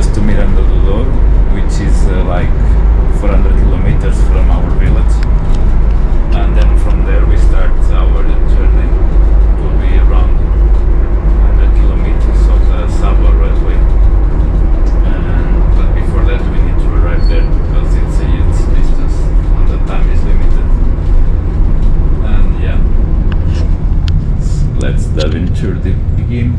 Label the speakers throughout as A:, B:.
A: bus to Miranda do Douro, which is like 400 kilometers from our village, and then from there we start our journey. It will be around 100 kilometers of the Sabor railway, but before that we need to arrive there because it's a huge distance and the time is limited. And yeah, let's dive into the beginning.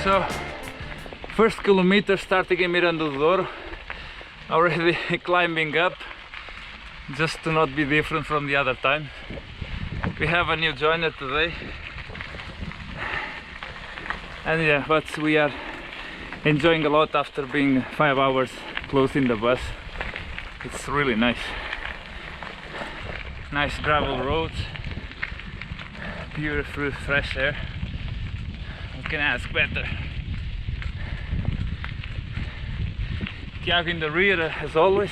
A: So, first kilometer starting in Miranda do Douro, already climbing up, just to not be different from the other time. We have a new joiner today, and yeah, but we are enjoying a lot after being 5 hours closed in the bus. It's really nice. Nice gravel roads, pure fresh air. What can I ask better? Tiago in the rear as always.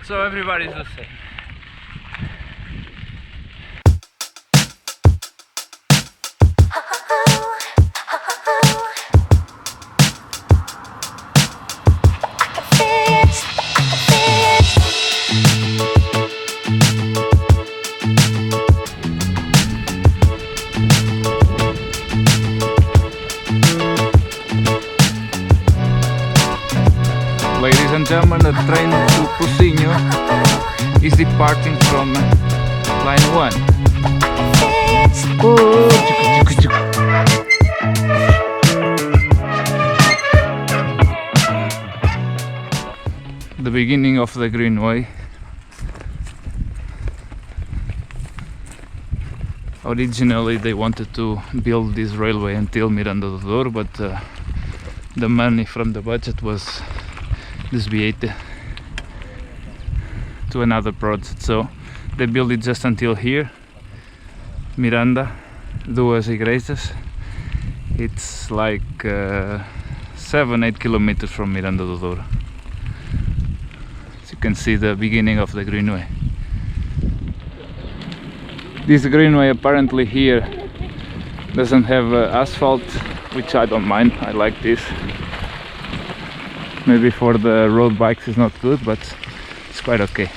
A: So everybody's the same. Ladies and gentlemen, the train to Pocinho is departing from line 1. Oh, the beginning of the Greenway. Originally they wanted to build this railway until Miranda do Douro, but the money from the budget was desviated to another project, so they built it just until here, Miranda, Duas Igrejas. It's like 7-8 kilometers from Miranda do Douro. As you can see, the beginning of the Greenway. This Greenway apparently here doesn't have asphalt, which I don't mind. I like this. Maybe for the road bikes it's not good, but it's quite okay.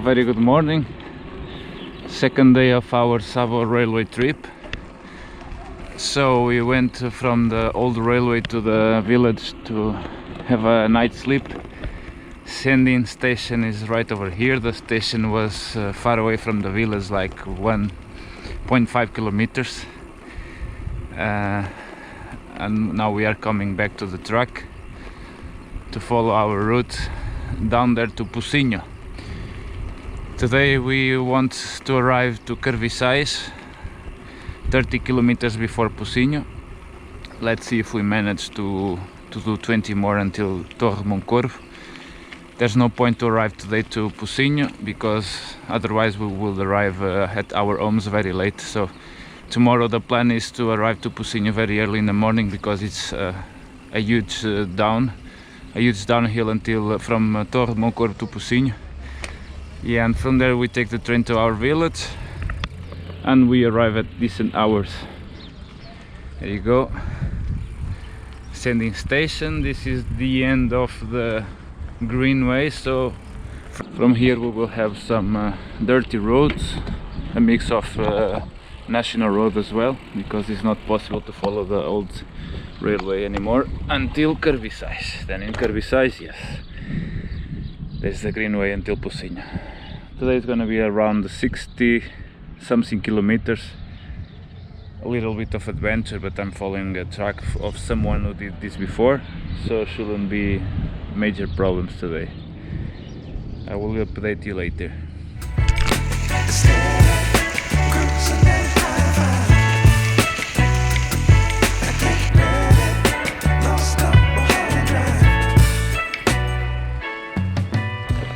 A: very good morning. Second day of our Sabor railway trip. So we went from the old railway to the village to have a night sleep. Sendim station is right over here. The station was far away from the village, like 1.5 kilometers. And now we are coming back to the truck to follow our route down there to Pocinho. Today we want to arrive to Carviçais, 30 kilometers before Pocinho. Let's see if we manage to do 20 more until Torre Moncorvo. There's no point to arrive today to Pocinho because otherwise we will arrive at our homes very late. So tomorrow the plan is to arrive to Pocinho very early in the morning because it's a huge downhill until from Torre Moncorvo to Pocinho. Yeah, and from there we take the train to our village and we arrive at decent hours. There you go, Sendim station. This is the end of the Greenway, so from here we will have some dirty roads, a mix of national road as well, because it's not possible to follow the old railway anymore until Carviçais. Then in Carviçais, yes, there's the Greenway until Pocinho. Today it's gonna be around 60 something kilometers, a little bit of adventure, but I'm following a track of someone who did this before, so shouldn't be major problems today. I will update you later.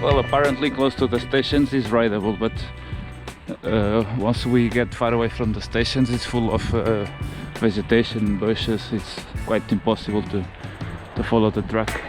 A: Well, apparently close to the stations is rideable, but once we get far away from the stations it's full of vegetation, bushes. It's quite impossible to follow the track.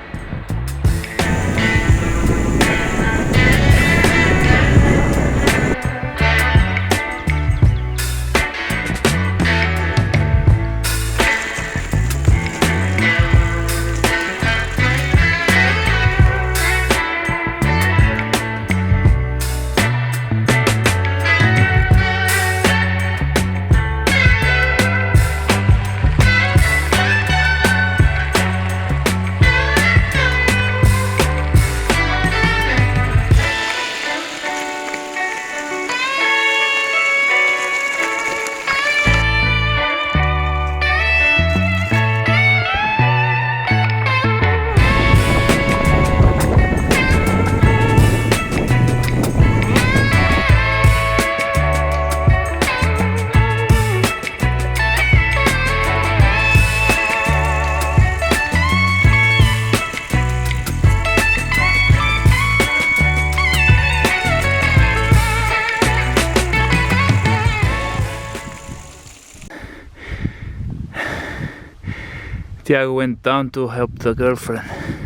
A: Tiago went down to help the girlfriend.